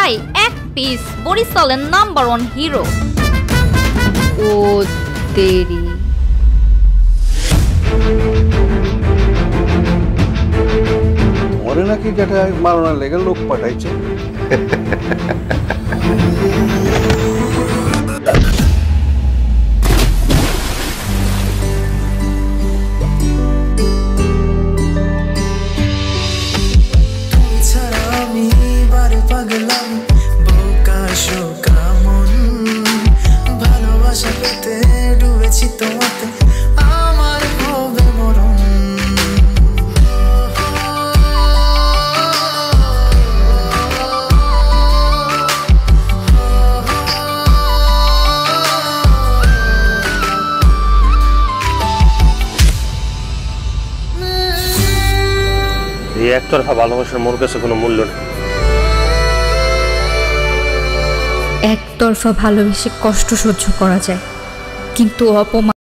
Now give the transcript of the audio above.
ভাই এক পিস বরিশালের নাম্বার 1 হিরো। ও তেরি, ওরে নাকি কেটে মারণার লেগে লোক পাঠাইছে। ভালোবাসা পেতে ডুবেছি তোমাতে আমার হবে মরণ। এই একতরফা ভালোবাসার মোর কাছে কোনো মূল্য নেই। একতরফা ভালোবেসে কষ্ট সহ্য করা যায়, কিন্তু অপমান